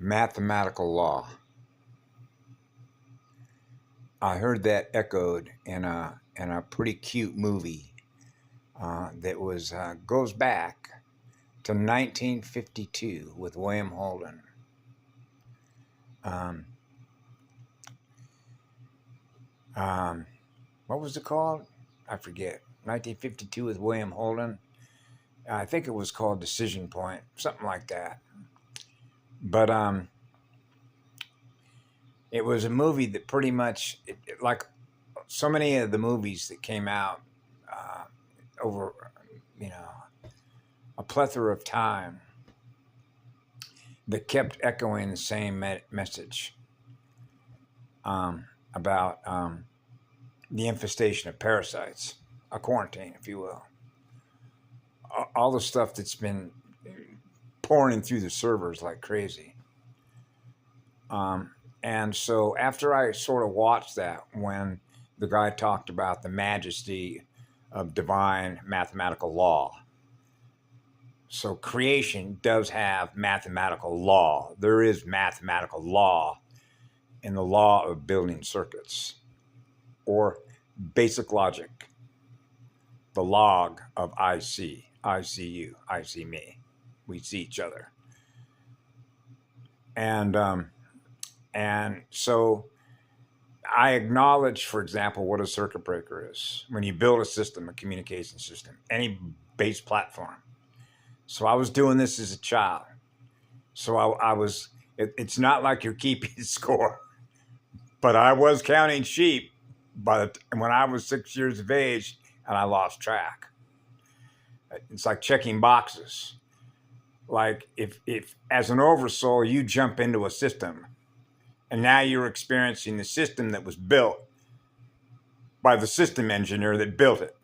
Mathematical law. I heard that echoed in a pretty cute movie that was goes back to 1952 with William Holden. Um, um, what was it called? I forget. 1952 with William Holden. I think it was called Decision Point, something like that. But it was a movie that pretty much, like so many of the movies that came out over, you know, a plethora of time, that kept echoing the same message about the infestation of parasites, a quarantine, if you will. All the stuff that's been pouring through the servers like crazy. And so after I sort of watched that, when the guy talked about the majesty of divine mathematical law, so creation does have mathematical law. There is mathematical law in the law of building circuits, or basic logic, the log of I see you, I see me. We see each other. And so I acknowledge, for example, what a circuit breaker is. When you build a system, a communication system, any base platform. So I was doing this as a child. So I was, it's not like you're keeping score, but I was counting sheep when I was 6 years of age, and I lost track. It's like checking boxes. Like if as an oversoul, you jump into a system, and now you're experiencing the system that was built by the system engineer that built it.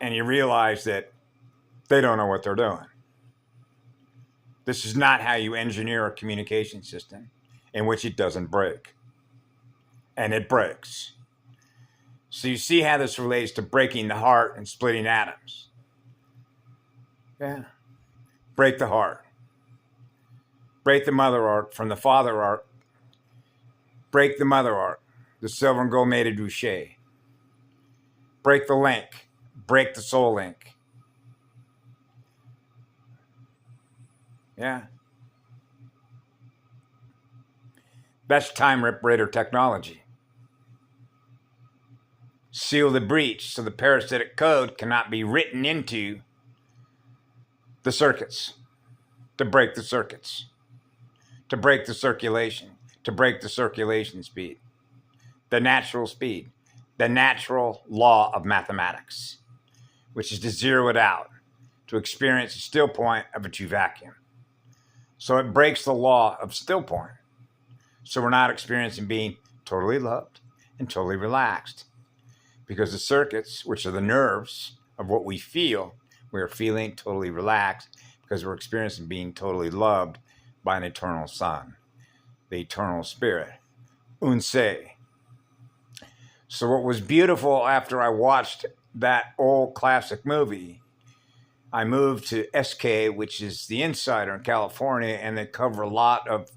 And you realize that they don't know what they're doing. This is not how you engineer a communication system in which it doesn't break. And it breaks. So you see how this relates to breaking the heart and splitting atoms. Yeah. Break the heart. Break the mother art from the father art. Break the mother art, the silver and gold mated Boucher. Break the link. Break the soul link. Yeah. That's time ripper technology. Seal the breach so the parasitic code cannot be written into the circuits, to break the circuits, to break the circulation, to break the circulation speed, the natural speed, the natural law of mathematics, which is to zero it out, to experience a still point of a true vacuum. So it breaks the law of still point. So we're not experiencing being totally loved and totally relaxed. Because the circuits, which are the nerves of what we feel, we are feeling totally relaxed because we're experiencing being totally loved by an eternal Son, the eternal Spirit, Unse. So what was beautiful after I watched that old classic movie, I moved to SK, which is the Insider in California, and they cover a lot of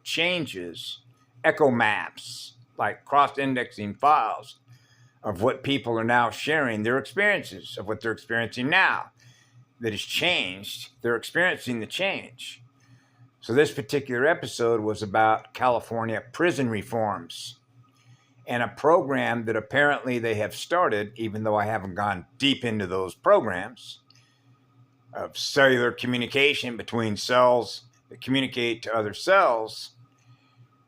changes, echo maps, like cross-indexing files of what people are now sharing, their experiences of what they're experiencing now that has changed. They're experiencing the change. So this particular episode was about California prison reforms and a program that apparently they have started, even though I haven't gone deep into those programs, of cellular communication between cells that communicate to other cells.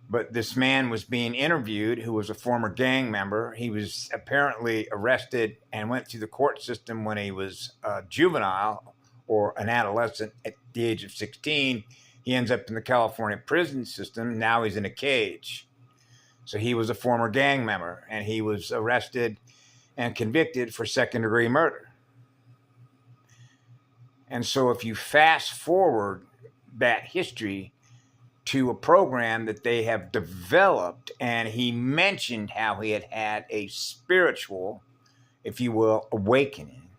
But this man was being interviewed who was a former gang member. He was apparently arrested and went through the court system when he was a juvenile or an adolescent at the age of 16. He ends up in the California prison system. Now he's in a cage. So he was a former gang member, and he was arrested and convicted for second-degree murder. And so if you fast forward that history to a program that they have developed, and he mentioned how he had had a spiritual, if you will, awakening.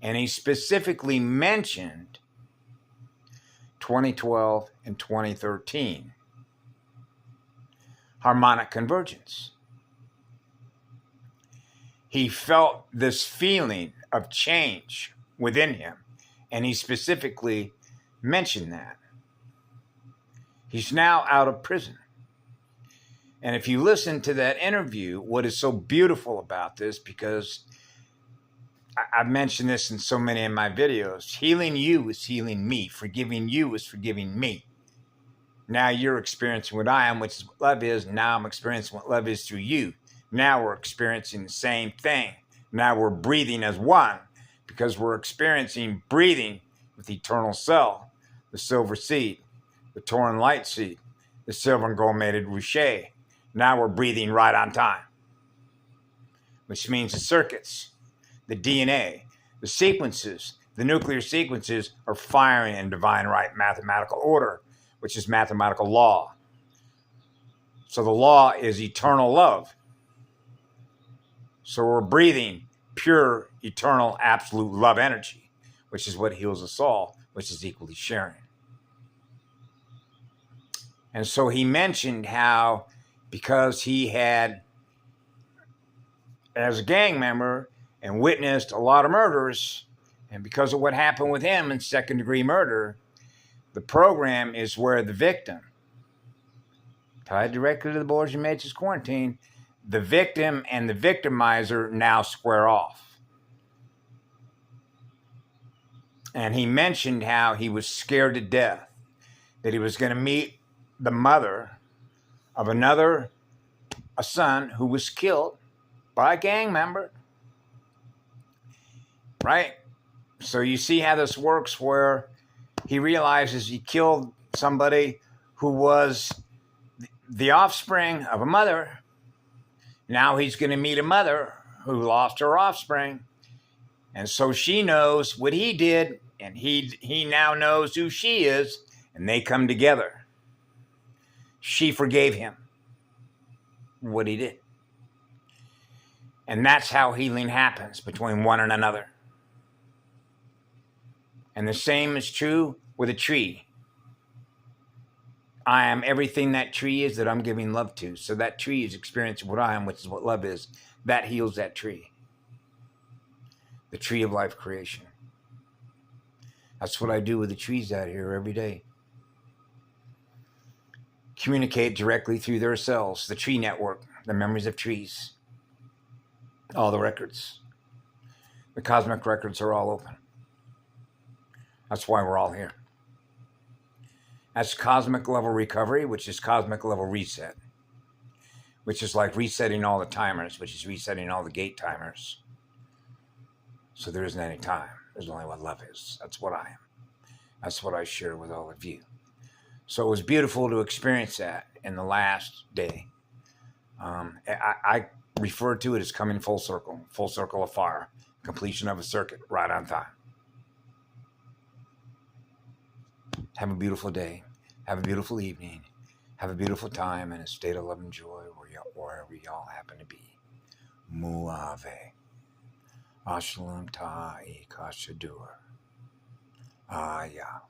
And he specifically mentioned 2012 and 2013. Harmonic convergence. He felt this feeling of change within him, and he specifically mentioned that. He's now out of prison. And if you listen to that interview, what is so beautiful about this, because I've mentioned this in so many of my videos, healing you is healing me. Forgiving you is forgiving me. Now you're experiencing what I am, which is what love is. Now I'm experiencing what love is through you. Now we're experiencing the same thing. Now we're breathing as one, because we're experiencing breathing with eternal cell, the silver seed, the Tauran light seed, the silver and gold mated Rushe. Now we're breathing right on time, which means the circuits, the DNA, the sequences, the nuclear sequences are firing in divine right mathematical order, which is mathematical law. So the law is eternal love. So we're breathing pure, eternal, absolute love energy, which is what heals us all, which is equally sharing. And so he mentioned how, because he had, as a gang member, and witnessed a lot of murders, and because of what happened with him in second-degree murder, the program is where the victim, tied directly to the Borgia Matrix quarantine, the victim and the victimizer now square off. And he mentioned how he was scared to death that he was going to meet the mother of a son who was killed by a gang member. Right? So you see how this works, where he realizes he killed somebody who was the offspring of a mother. Now he's going to meet a mother who lost her offspring. And so she knows what he did, and he now knows who she is, and they come together. She forgave him what he did. And that's how healing happens between one and another. And the same is true with a tree. I am everything that tree is that I'm giving love to. So that tree is experiencing what I am, which is what love is. That heals that tree. The tree of life creation. That's what I do with the trees out here every day. Communicate directly through their cells, the tree network, the memories of trees. All the records. The cosmic records are all open. That's why we're all here. That's cosmic level recovery, which is cosmic level reset, which is like resetting all the timers, which is resetting all the gate timers. So there isn't any time. There's only what love is. That's what I am. That's what I share with all of you. So it was beautiful to experience that in the last day. I refer to it as coming full circle of fire, completion of a circuit right on time. Have a beautiful day. Have a beautiful evening. Have a beautiful time in a state of love and joy wherever y'all happen to be. Muave. Ashalam ta'i kashadur. Aya.